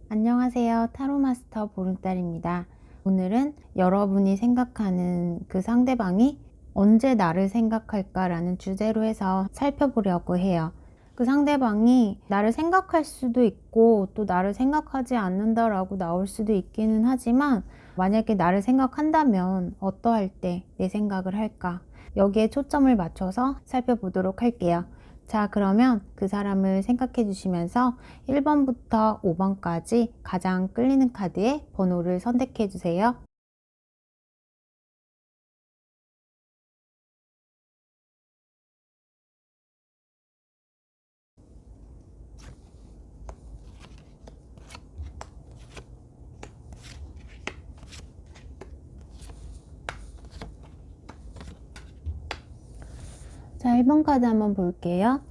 안녕하세요. 타로마스터 보름달입니다. 오늘은 여러분이 생각하는 그 상대방이 언제 나를 생각할까라는 주제로 해서 살펴보려고 해요. 그 상대방이 나를 생각할 수도 있고 또 나를 생각하지 않는다라고 나올 수도 있기는 하지만, 만약에 나를 생각한다면 어떠할 때 내 생각을 할까? 여기에 초점을 맞춰서 살펴보도록 할게요. 자, 그러면 그 사람을 생각해 주시면서 1번부터 5번까지 가장 끌리는 카드의 번호를 선택해 주세요. 자, 1번 카드 한번 볼게요.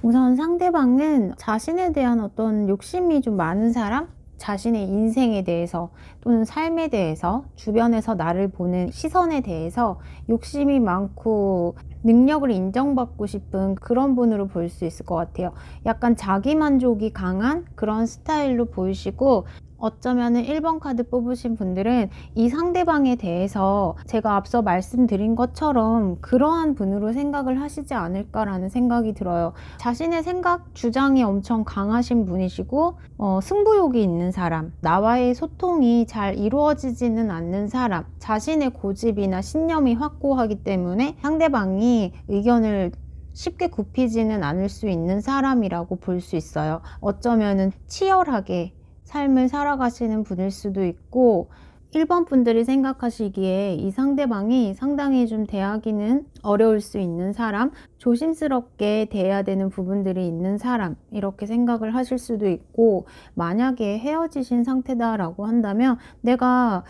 우선 상대방은 자신에 대한 어떤 욕심이 좀 많은 사람? 자신의 인생에 대해서 또는 삶에 대해서, 주변에서 나를 보는 시선에 대해서 욕심이 많고 능력을 인정받고 싶은 그런 분으로 볼 수 있을 것 같아요. 약간 자기만족이 강한 그런 스타일로 보이시고, 어쩌면은 1번 카드 뽑으신 분들은 이 상대방에 대해서 제가 앞서 말씀드린 것처럼 그러한 분으로 생각을 하시지 않을까라는 생각이 들어요. 자신의 생각, 주장이 엄청 강하신 분이시고, 승부욕이 있는 사람, 나와의 소통이 잘 이루어지지는 않는 사람, 자신의 고집이나 신념이 확고하기 때문에 상대방이 의견을 쉽게 굽히지는 않을 수 있는 사람이라고 볼 수 있어요. 어쩌면은 치열하게 삶을 살아가시는 분일 수도 있고, 1번 분들이 생각하시기에 이 상대방이 상당히 좀 대하기는 어려울 수 있는 사람, 조심스럽게 대해야 되는 부분들이 있는 사람, 이렇게 생각을 하실 수도 있고, 만약에 헤어지신 상태다라고 한다면 내가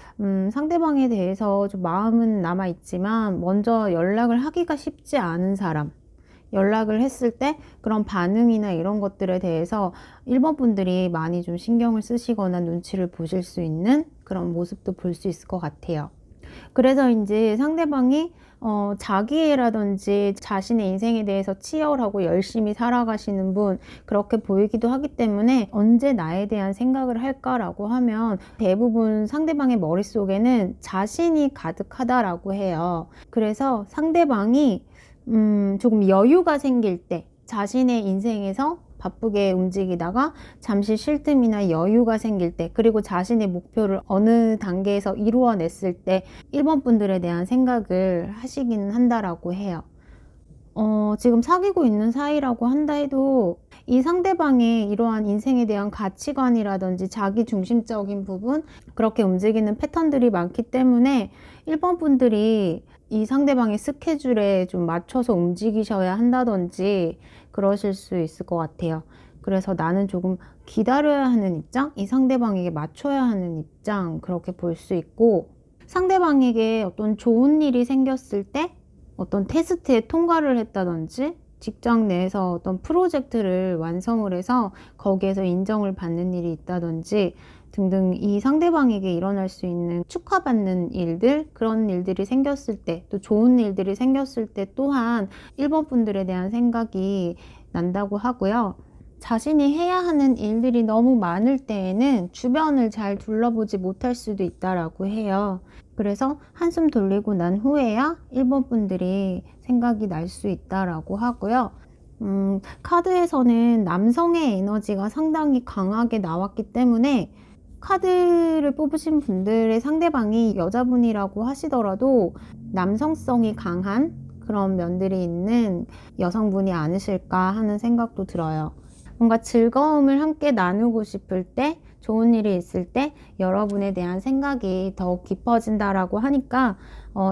상대방에 대해서 좀 마음은 남아있지만 먼저 연락을 하기가 쉽지 않은 사람, 연락을 했을 때 그런 반응이나 이런 것들에 대해서 1번 분들이 많이 좀 신경을 쓰시거나 눈치를 보실 수 있는 그런 모습도 볼 수 있을 것 같아요. 그래서인지 상대방이 자기애라든지 자신의 인생에 대해서 치열하고 열심히 살아가시는 분, 그렇게 보이기도 하기 때문에 언제 나에 대한 생각을 할까라고 하면 대부분 상대방의 머릿속에는 자신이 가득하다라고 해요. 그래서 상대방이 조금 여유가 생길 때, 자신의 인생에서 바쁘게 움직이다가 잠시 쉴 틈이나 여유가 생길 때, 그리고 자신의 목표를 어느 단계에서 이루어냈을 때 1번 분들에 대한 생각을 하시기는 한다라고 해요. 지금 사귀고 있는 사이라고 한다 해도 이 상대방의 이러한 인생에 대한 가치관이라든지 자기 중심적인 부분, 그렇게 움직이는 패턴들이 많기 때문에 1번 분들이 이 상대방의 스케줄에 좀 맞춰서 움직이셔야 한다든지 그러실 수 있을 것 같아요. 그래서 나는 조금 기다려야 하는 입장, 이 상대방에게 맞춰야 하는 입장, 그렇게 볼 수 있고, 상대방에게 어떤 좋은 일이 생겼을 때 어떤 테스트에 통과를 했다든지, 직장 내에서 어떤 프로젝트를 완성을 해서 거기에서 인정을 받는 일이 있다든지 등등, 이 상대방에게 일어날 수 있는 축하받는 일들, 그런 일들이 생겼을 때, 또 좋은 일들이 생겼을 때 또한 1번 분들에 대한 생각이 난다고 하고요. 자신이 해야 하는 일들이 너무 많을 때에는 주변을 잘 둘러보지 못할 수도 있다라고 해요. 그래서 한숨 돌리고 난 후에야 1번 분들이 생각이 날 수 있다라고 하고요. 카드에서는 남성의 에너지가 상당히 강하게 나왔기 때문에 카드를 뽑으신 분들의 상대방이 여자분이라고 하시더라도 남성성이 강한 그런 면들이 있는 여성분이 아니실까 하는 생각도 들어요. 뭔가 즐거움을 함께 나누고 싶을 때, 좋은 일이 있을 때 여러분에 대한 생각이 더욱 깊어진다라고 하니까,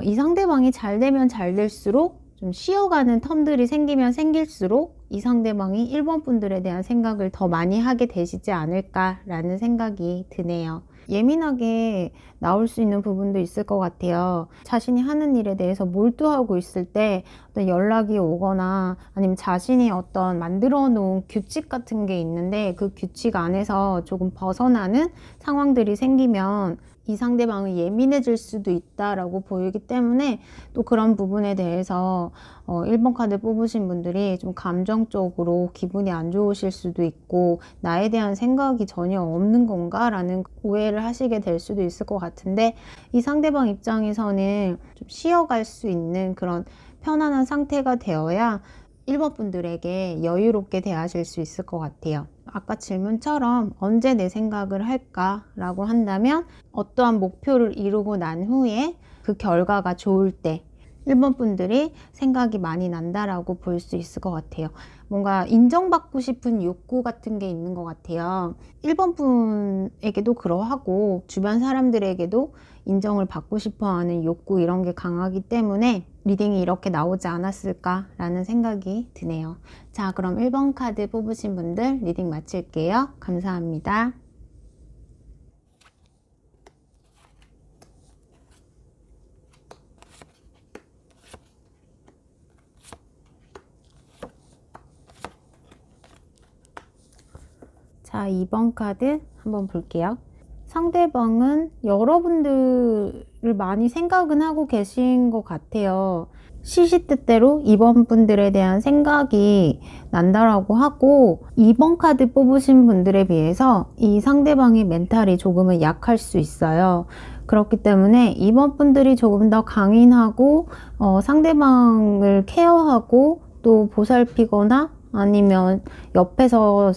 이 상대방이 잘 되면 잘 될수록, 좀 쉬어가는 텀들이 생기면 생길수록 이 상대방이 1번 분들에 대한 생각을 더 많이 하게 되시지 않을까라는 생각이 드네요. 예민하게 나올 수 있는 부분도 있을 것 같아요. 자신이 하는 일에 대해서 몰두하고 있을 때 어떤 연락이 오거나 아니면 자신이 어떤 만들어 놓은 규칙 같은 게 있는데 그 규칙 안에서 조금 벗어나는 상황들이 생기면 이 상대방은 예민해질 수도 있다라고 보이기 때문에 또 그런 부분에 대해서 1번 카드 뽑으신 분들이 좀 감정적으로 기분이 안 좋으실 수도 있고 나에 대한 생각이 전혀 없는 건가 라는 오해를 하시게 될 수도 있을 것 같은데 이 상대방 입장에서는 좀 쉬어갈 수 있는 그런 편안한 상태가 되어야 1번 분들에게 여유롭게 대하실 수 있을 것 같아요. 아까 질문처럼 언제 내 생각을 할까 라고 한다면 어떠한 목표를 이루고 난 후에 그 결과가 좋을 때 1번 분들이 생각이 많이 난다라고 볼 수 있을 것 같아요. 뭔가 인정받고 싶은 욕구 같은 게 있는 것 같아요. 1번 분에게도 그러하고 주변 사람들에게도 인정을 받고 싶어 하는 욕구 이런 게 강하기 때문에 리딩이 이렇게 나오지 않았을까라는 생각이 드네요. 자, 그럼 1번 카드 뽑으신 분들 리딩 마칠게요. 감사합니다. 자, 2번 카드 한번 볼게요. 상대방은 여러분들을 많이 생각은 하고 계신 것 같아요. 시시때때로 2번 분들에 대한 생각이 난다라고 하고 2번 카드 뽑으신 분들에 비해서 이 상대방의 멘탈이 조금은 약할 수 있어요. 그렇기 때문에 2번 분들이 조금 더 강인하고 상대방을 케어하고 또 보살피거나 아니면 옆에서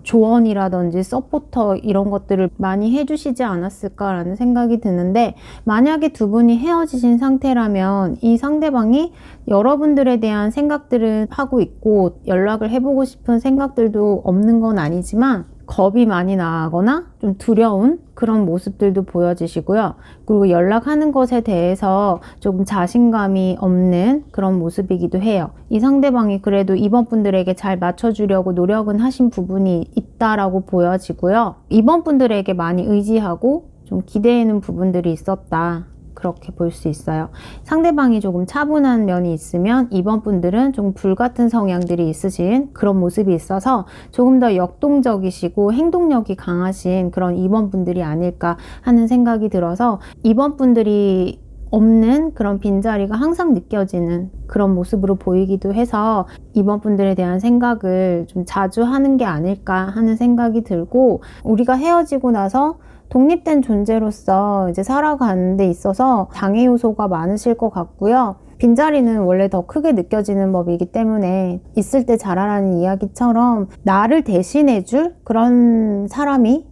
조언이라든지 서포터 이런 것들을 많이 해주시지 않았을까라는 생각이 드는데 만약에 두 분이 헤어지신 상태라면 이 상대방이 여러분들에 대한 생각들을 하고 있고 연락을 해보고 싶은 생각들도 없는 건 아니지만 겁이 많이 나거나 좀 두려운 그런 모습들도 보여지시고요. 그리고 연락하는 것에 대해서 조금 자신감이 없는 그런 모습이기도 해요. 이 상대방이 그래도 이번 분들에게 잘 맞춰주려고 노력은 하신 부분이 있다라고 보여지고요. 이번 분들에게 많이 의지하고 좀 기대는 부분들이 있었다. 그렇게 볼 수 있어요. 상대방이 조금 차분한 면이 있으면 이번 분들은 좀 불같은 성향들이 있으신 그런 모습이 있어서 조금 더 역동적이시고 행동력이 강하신 그런 이번 분들이 아닐까 하는 생각이 들어서 이번 분들이 없는 그런 빈자리가 항상 느껴지는 그런 모습으로 보이기도 해서 이번 분들에 대한 생각을 좀 자주 하는 게 아닐까 하는 생각이 들고 우리가 헤어지고 나서 독립된 존재로서 이제 살아가는 데 있어서 장애 요소가 많으실 것 같고요. 빈자리는 원래 더 크게 느껴지는 법이기 때문에 있을 때 잘하라는 이야기처럼 나를 대신해줄 그런 사람이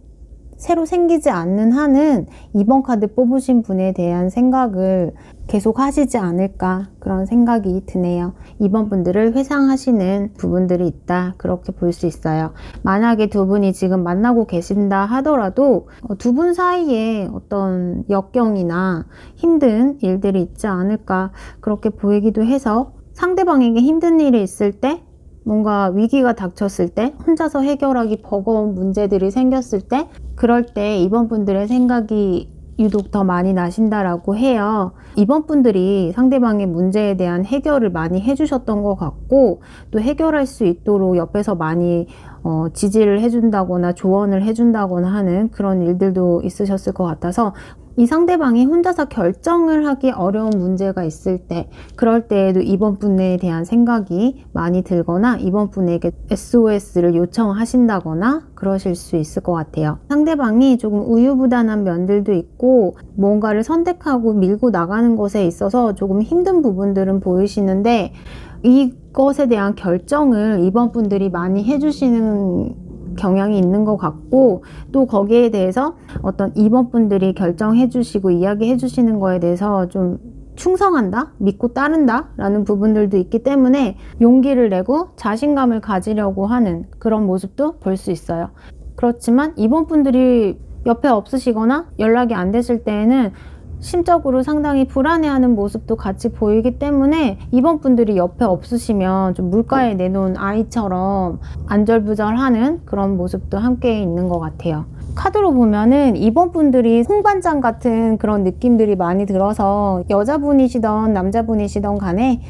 새로 생기지 않는 한은 2번 카드 뽑으신 분에 대한 생각을 계속 하시지 않을까 그런 생각이 드네요. 2번 분들을 회상하시는 부분들이 있다 그렇게 볼 수 있어요. 만약에 두 분이 지금 만나고 계신다 하더라도 두 분 사이에 어떤 역경이나 힘든 일들이 있지 않을까 그렇게 보이기도 해서 상대방에게 힘든 일이 있을 때 뭔가 위기가 닥쳤을 때 혼자서 해결하기 버거운 문제들이 생겼을 때 그럴 때 이번 분들의 생각이 유독 더 많이 나신다라고 해요. 이번 분들이 상대방의 문제에 대한 해결을 많이 해주셨던 것 같고 또 해결할 수 있도록 옆에서 많이 지지를 해준다거나 조언을 해준다거나 하는 그런 일들도 있으셨을 것 같아서 이 상대방이 혼자서 결정을 하기 어려운 문제가 있을 때 그럴 때에도 이번 분에 대한 생각이 많이 들거나 이번 분에게 SOS를 요청하신다거나 그러실 수 있을 것 같아요. 상대방이 조금 우유부단한 면들도 있고 뭔가를 선택하고 밀고 나가는 것에 있어서 조금 힘든 부분들은 보이시는데 이것에 대한 결정을 이번 분들이 많이 해주시는 경향이 있는 것 같고 또 거기에 대해서 어떤 이번 분들이 결정해 주시고 이야기해 주시는 거에 대해서 좀 충성한다? 믿고 따른다? 라는 부분들도 있기 때문에 용기를 내고 자신감을 가지려고 하는 그런 모습도 볼 수 있어요. 그렇지만 이번 분들이 옆에 없으시거나 연락이 안 되실 때에는 심적으로 상당히 불안해하는 모습도 같이 보이기 때문에 2번 분들이 옆에 없으시면 좀 물가에 내놓은 아이처럼 안절부절하는 그런 모습도 함께 있는 것 같아요. 카드로 보면은 2번 분들이 홍반장 같은 그런 느낌들이 많이 들어서 여자분이시던 남자분이시던 간에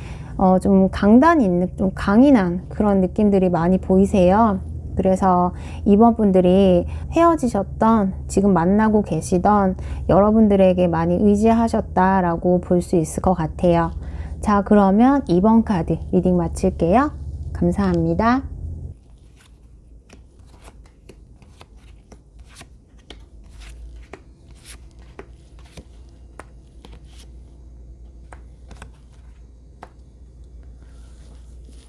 좀 강단 있는, 좀 강인한 그런 느낌들이 많이 보이세요. 그래서 2번 분들이 헤어지셨던, 지금 만나고 계시던 여러분들에게 많이 의지하셨다라고 볼 수 있을 것 같아요. 자, 그러면 2번 카드 리딩 마칠게요. 감사합니다.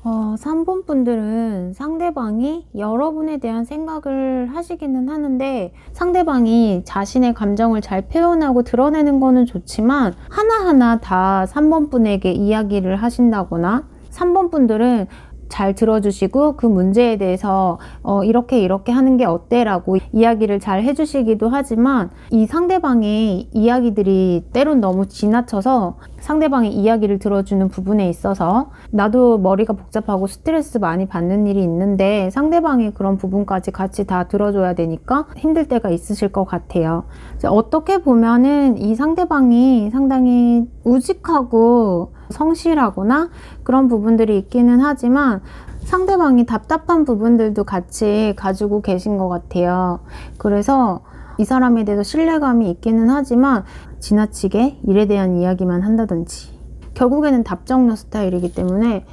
어, 3번 분들은 상대방이 여러분에 대한 생각을 하시기는 하는데 상대방이 자신의 감정을 잘 표현하고 드러내는 거는 좋지만 하나하나 다 3번 분에게 이야기를 하신다거나 3번 분들은 잘 들어주시고 그 문제에 대해서 이렇게 하는 게 어때? 라고 이야기를 잘 해주시기도 하지만 이 상대방의 이야기들이 때론 너무 지나쳐서 상대방의 이야기를 들어주는 부분에 있어서 나도 머리가 복잡하고 스트레스 많이 받는 일이 있는데 상대방의 그런 부분까지 같이 다 들어줘야 되니까 힘들 때가 있으실 것 같아요. 어떻게 보면은 이 상대방이 상당히 우직하고 성실하거나 그런 부분들이 있기는 하지만 상대방이 답답한 부분들도 같이 가지고 계신 것 같아요. 그래서 이 사람에 대해서 신뢰감이 있기는 하지만 지나치게 일에 대한 이야기만 한다든지 결국에는 답정너 스타일이기 때문에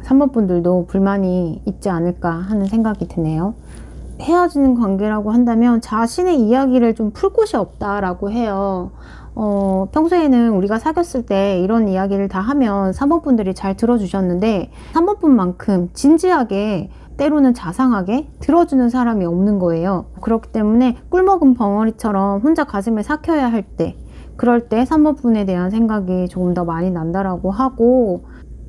3번 분들도 불만이 있지 않을까 하는 생각이 드네요. 헤어지는 관계라고 한다면 자신의 이야기를 좀 풀 곳이 없다라고 해요. 평소에는 우리가 사귀었을 때 이런 이야기를 다 하면 3번 분들이 잘 들어주셨는데 3번 분만큼 진지하게 때로는 자상하게 들어주는 사람이 없는 거예요. 그렇기 때문에 꿀먹은 벙어리처럼 혼자 가슴에 삭혀야 할 때 그럴 때 3번 분에 대한 생각이 조금 더 많이 난다라고 하고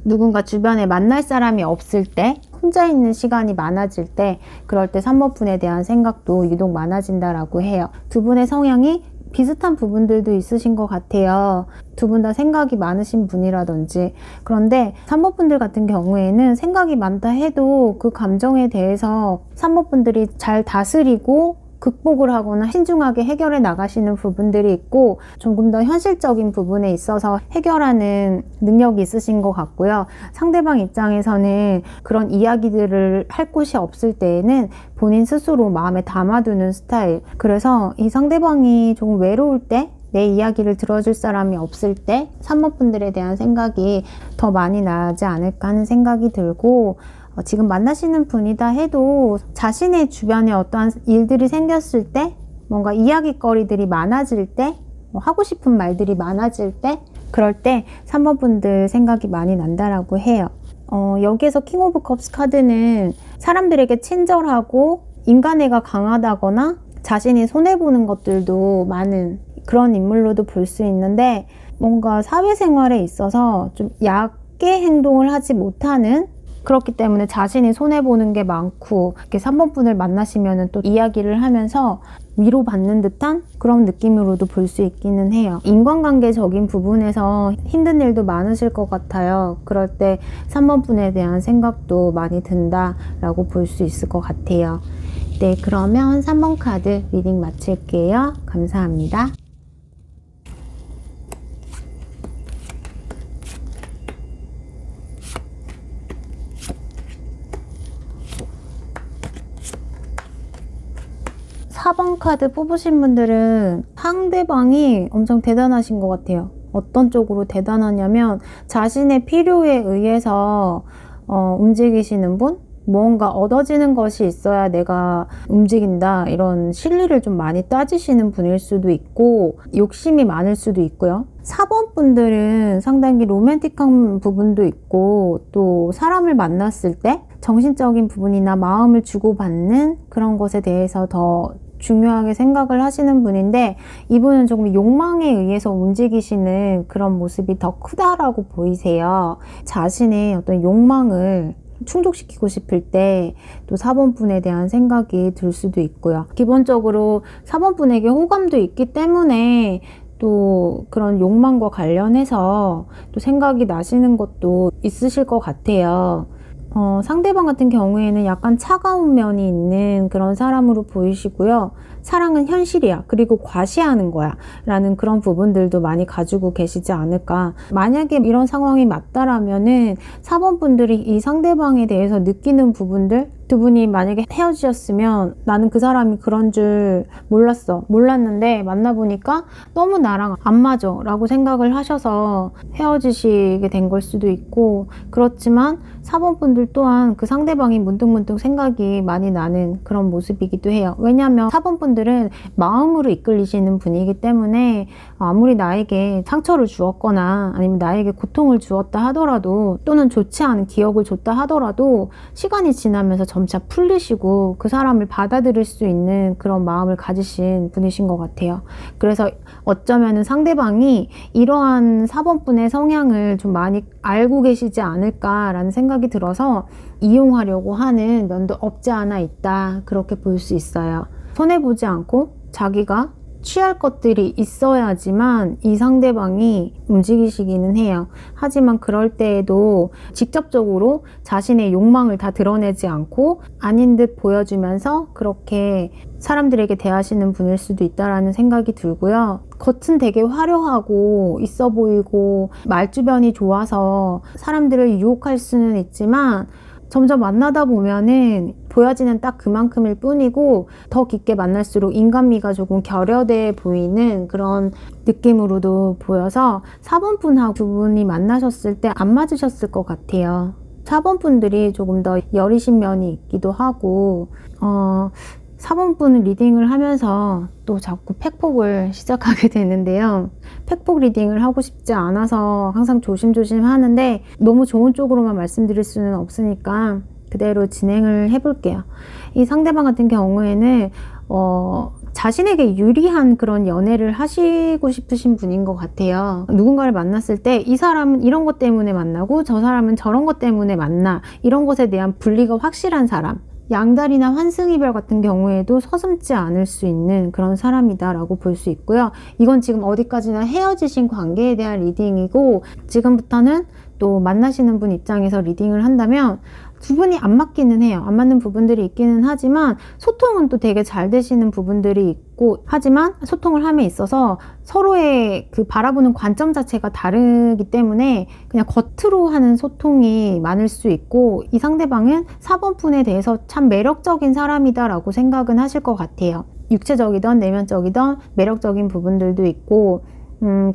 누군가 주변에 만날 사람이 없을 때 혼자 있는 시간이 많아질 때 그럴 때 3번 분에 대한 생각도 유독 많아진다라고 해요. 두 분의 성향이 비슷한 부분들도 있으신 것 같아요. 두 분 다 생각이 많으신 분이라든지. 그런데 3번 분들 같은 경우에는 생각이 많다 해도 그 감정에 대해서 3번 분들이 잘 다스리고 극복을 하거나 신중하게 해결해 나가시는 부분들이 있고 조금 더 현실적인 부분에 있어서 해결하는 능력이 있으신 것 같고요. 상대방 입장에서는 그런 이야기들을 할 곳이 없을 때에는 본인 스스로 마음에 담아두는 스타일. 그래서 이 상대방이 조금 외로울 때 내 이야기를 들어줄 사람이 없을 때 3번 분들에 대한 생각이 더 많이 나지 않을까 하는 생각이 들고 지금 만나시는 분이다 해도 자신의 주변에 어떠한 일들이 생겼을 때 뭔가 이야기거리들이 많아질 때 하고 싶은 말들이 많아질 때 그럴 때 3번 분들 생각이 많이 난다라고 해요. 여기에서 킹 오브 컵스 카드는 사람들에게 친절하고 인간애가 강하다거나 자신이 손해보는 것들도 많은 그런 인물로도 볼 수 있는데 뭔가 사회생활에 있어서 좀 얕게 행동을 하지 못하는 그렇기 때문에 자신이 손해보는 게 많고 이렇게 3번 분을 만나시면 또 이야기를 하면서 위로받는 듯한 그런 느낌으로도 볼 수 있기는 해요. 인간관계적인 부분에서 힘든 일도 많으실 것 같아요. 그럴 때 3번 분에 대한 생각도 많이 든다라고 볼 수 있을 것 같아요. 네, 그러면 3번 카드 리딩 마칠게요. 감사합니다. (4번) 카드 뽑으신 분들은 상대방이 엄청 대단하신 것 같아요. 어떤 쪽으로 대단하냐면 자신의 필요에 의해서 움직이시는 분? 무언가 얻어지는 것이 있어야 내가 움직인다 이런 실리를 좀 많이 따지시는 분일 수도 있고 욕심이 많을 수도 있고요. 4번 분들은 상당히 로맨틱한 부분도 있고 또 사람을 만났을 때 정신적인 부분이나 마음을 주고받는 그런 것에 대해서 더 중요하게 생각을 하시는 분인데 이분은 조금 욕망에 의해서 움직이시는 그런 모습이 더 크다라고 보이세요. 자신의 어떤 욕망을 충족시키고 싶을 때 또 4번 분에 대한 생각이 들 수도 있고요. 기본적으로 4번 분에게 호감도 있기 때문에 또 그런 욕망과 관련해서 또 생각이 나시는 것도 있으실 것 같아요. 상대방 같은 경우에는 약간 차가운 면이 있는 그런 사람으로 보이시고요. 사랑은 현실이야. 그리고 과시하는 거야. 라는 그런 부분들도 많이 가지고 계시지 않을까. 만약에 이런 상황이 맞다라면은 4번 분들이 이 상대방에 대해서 느끼는 부분들, 두 분이 만약에 헤어지셨으면 나는 그 사람이 그런 줄 몰랐는데 만나보니까 너무 나랑 안 맞아 라고 생각을 하셔서 헤어지시게 된 걸 수도 있고, 그렇지만 4번 분들 또한 그 상대방이 문득문득 생각이 많이 나는 그런 모습이기도 해요. 왜냐하면 4번 분들은 마음으로 이끌리시는 분이기 때문에 아무리 나에게 상처를 주었거나 아니면 나에게 고통을 주었다 하더라도, 또는 좋지 않은 기억을 줬다 하더라도 시간이 지나면서 점차 풀리시고 그 사람을 받아들일 수 있는 그런 마음을 가지신 분이신 것 같아요. 그래서 어쩌면 상대방이 이러한 4번 분의 성향을 좀 많이 알고 계시지 않을까라는 생각이 들어서 이용하려고 하는 면도 없지 않아 있다, 그렇게 볼 수 있어요. 손해보지 않고 자기가 취할 것들이 있어야지만 이 상대방이 움직이시기는 해요. 하지만 그럴 때에도 직접적으로 자신의 욕망을 다 드러내지 않고 아닌 듯 보여주면서 그렇게 사람들에게 대하시는 분일 수도 있다라는 생각이 들고요. 겉은 되게 화려하고 있어 보이고 말주변이 좋아서 사람들을 유혹할 수는 있지만 점점 만나다 보면은 보여지는 딱 그만큼일 뿐이고, 더 깊게 만날수록 인간미가 조금 결여돼 보이는 그런 느낌으로도 보여서 4번 분하고 두 분이 만나셨을 때 안 맞으셨을 것 같아요. 4번 분들이 조금 더 여리신 면이 있기도 하고, 4번 분 리딩을 하면서 또 자꾸 팩폭을 시작하게 되는데요. 팩폭 리딩을 하고 싶지 않아서 항상 조심조심 하는데 너무 좋은 쪽으로만 말씀드릴 수는 없으니까 그대로 진행을 해볼게요. 이 상대방 같은 경우에는 자신에게 유리한 그런 연애를 하시고 싶으신 분인 것 같아요. 누군가를 만났을 때 이 사람은 이런 것 때문에 만나고 저 사람은 저런 것 때문에 만나, 이런 것에 대한 분리가 확실한 사람, 양다리나 환승이별 같은 경우에도 서슴지 않을 수 있는 그런 사람이다 라고 볼 수 있고요. 이건 지금 어디까지나 헤어지신 관계에 대한 리딩이고, 지금부터는 또 만나시는 분 입장에서 리딩을 한다면 두 분이 안 맞기는 해요. 안 맞는 부분들이 있기는 하지만 소통은 또 되게 잘 되시는 부분들이 있고, 하지만 소통을 함에 있어서 서로의 그 바라보는 관점 자체가 다르기 때문에 그냥 겉으로 하는 소통이 많을 수 있고, 이 상대방은 4번 분에 대해서 참 매력적인 사람이다 라고 생각은 하실 것 같아요. 육체적이든 내면적이든 매력적인 부분들도 있고,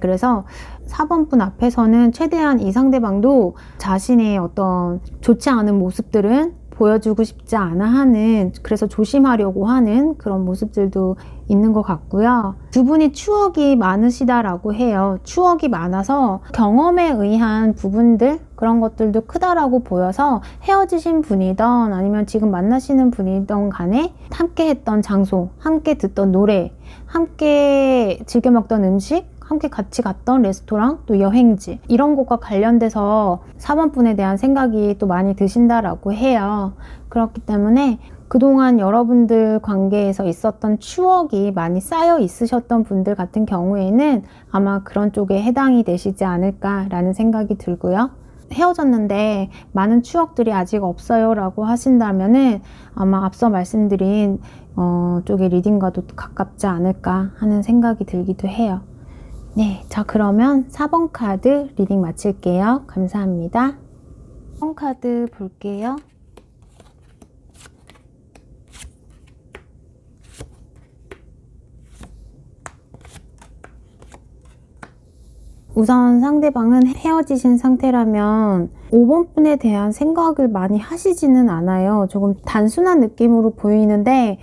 그래서 4번 분 앞에서는 최대한 이 상대방도 자신의 어떤 좋지 않은 모습들은 보여주고 싶지 않아 하는, 그래서 조심하려고 하는 그런 모습들도 있는 것 같고요. 두 분이 추억이 많으시다라고 해요. 추억이 많아서 경험에 의한 부분들, 그런 것들도 크다라고 보여서 헤어지신 분이든 아니면 지금 만나시는 분이든 간에 함께 했던 장소, 함께 듣던 노래, 함께 즐겨 먹던 음식, 함께 같이 갔던 레스토랑, 또 여행지, 이런 것과 관련돼서 4번 분에 대한 생각이 또 많이 드신다라고 해요. 그렇기 때문에 그동안 여러분들 관계에서 있었던 추억이 많이 쌓여 있으셨던 분들 같은 경우에는 아마 그런 쪽에 해당이 되시지 않을까라는 생각이 들고요. 헤어졌는데 많은 추억들이 아직 없어요 라고 하신다면은 아마 앞서 말씀드린 쪽의 리딩과도 가깝지 않을까 하는 생각이 들기도 해요. 네, 자 그러면 4번 카드 리딩 마칠게요. 감사합니다. 4번 카드 볼게요. 우선 상대방은 헤어지신 상태라면 5번 분에 대한 생각을 많이 하시지는 않아요. 조금 단순한 느낌으로 보이는데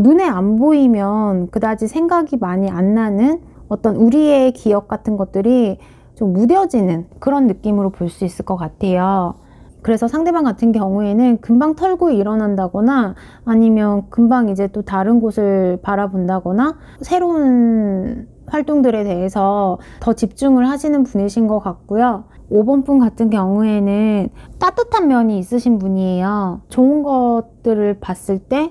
눈에 안 보이면 그다지 생각이 많이 안 나는 어떤 우리의 기억 같은 것들이 좀 무뎌지는 그런 느낌으로 볼 수 있을 것 같아요. 그래서 상대방 같은 경우에는 금방 털고 일어난다거나 아니면 금방 이제 또 다른 곳을 바라본다거나 새로운 활동들에 대해서 더 집중을 하시는 분이신 것 같고요. 5번 분 같은 경우에는 따뜻한 면이 있으신 분이에요. 좋은 것들을 봤을 때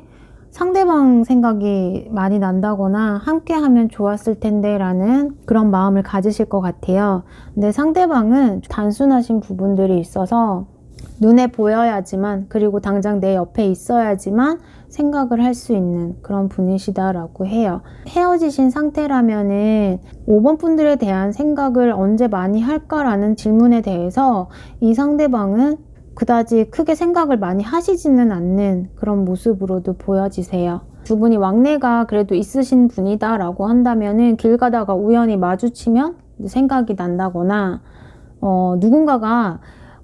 상대방 생각이 많이 난다거나 함께 하면 좋았을 텐데 라는 그런 마음을 가지실 것 같아요. 근데 상대방은 단순하신 부분들이 있어서 눈에 보여야지만, 그리고 당장 내 옆에 있어야지만 생각을 할 수 있는 그런 분이시다라고 해요. 헤어지신 상태라면은 5번 분들에 대한 생각을 언제 많이 할까라는 질문에 대해서 이 상대방은 그다지 크게 생각을 많이 하시지는 않는 그런 모습으로도 보여지세요. 두 분이 왕래가 그래도 있으신 분이다 라고 한다면은 길 가다가 우연히 마주치면 생각이 난다거나, 누군가가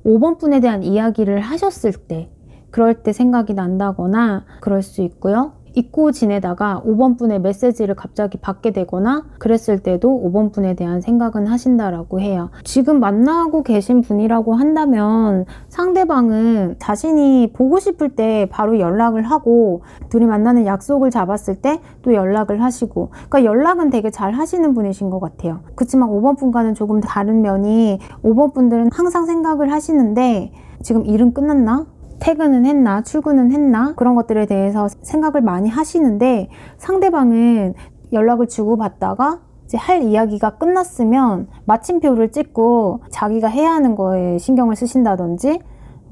5번 분에 대한 이야기를 하셨을 때, 그럴 때 생각이 난다거나 그럴 수 있고요. 잊고 지내다가 5번 분의 메시지를 갑자기 받게 되거나 그랬을 때도 5번 분에 대한 생각은 하신다라고 해요. 지금 만나고 계신 분이라고 한다면 상대방은 자신이 보고 싶을 때 바로 연락을 하고, 둘이 만나는 약속을 잡았을 때 또 연락을 하시고, 그러니까 연락은 되게 잘 하시는 분이신 것 같아요. 그렇지만 5번 분과는 조금 다른 면이, 5번 분들은 항상 생각을 하시는데 지금 일은 끝났나? 퇴근은 했나? 출근은 했나? 그런 것들에 대해서 생각을 많이 하시는데, 상대방은 연락을 주고받다가 이제 할 이야기가 끝났으면 마침표를 찍고 자기가 해야 하는 거에 신경을 쓰신다든지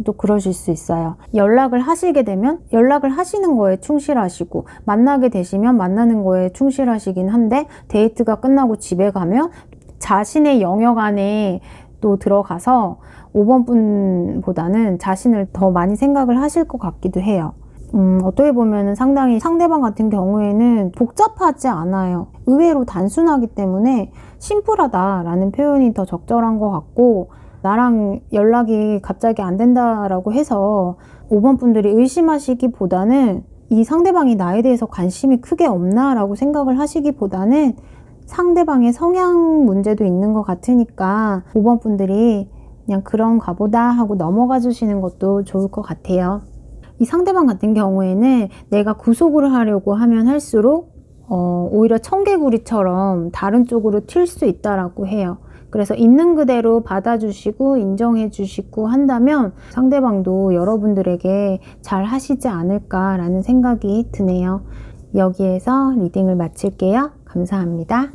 또 그러실 수 있어요. 연락을 하시게 되면 연락을 하시는 거에 충실하시고, 만나게 되시면 만나는 거에 충실하시긴 한데, 데이트가 끝나고 집에 가면 자신의 영역 안에 또 들어가서 5번 분보다는 자신을 더 많이 생각을 하실 것 같기도 해요. 어떻게 보면 상당히 상대방 같은 경우에는 복잡하지 않아요. 의외로 단순하기 때문에 심플하다라는 표현이 더 적절한 것 같고, 나랑 연락이 갑자기 안 된다라고 해서 5번 분들이 의심하시기보다는 이 상대방이 나에 대해서 관심이 크게 없나라고 생각을 하시기보다는 상대방의 성향 문제도 있는 것 같으니까 5번 분들이 그냥 그런가 보다 하고 넘어가 주시는 것도 좋을 것 같아요. 이 상대방 같은 경우에는 내가 구속을 하려고 하면 할수록 오히려 청개구리처럼 다른 쪽으로 튈 수 있다라고 해요. 그래서 있는 그대로 받아주시고 인정해 주시고 한다면 상대방도 여러분들에게 잘 하시지 않을까라는 생각이 드네요. 여기에서 리딩을 마칠게요. 감사합니다.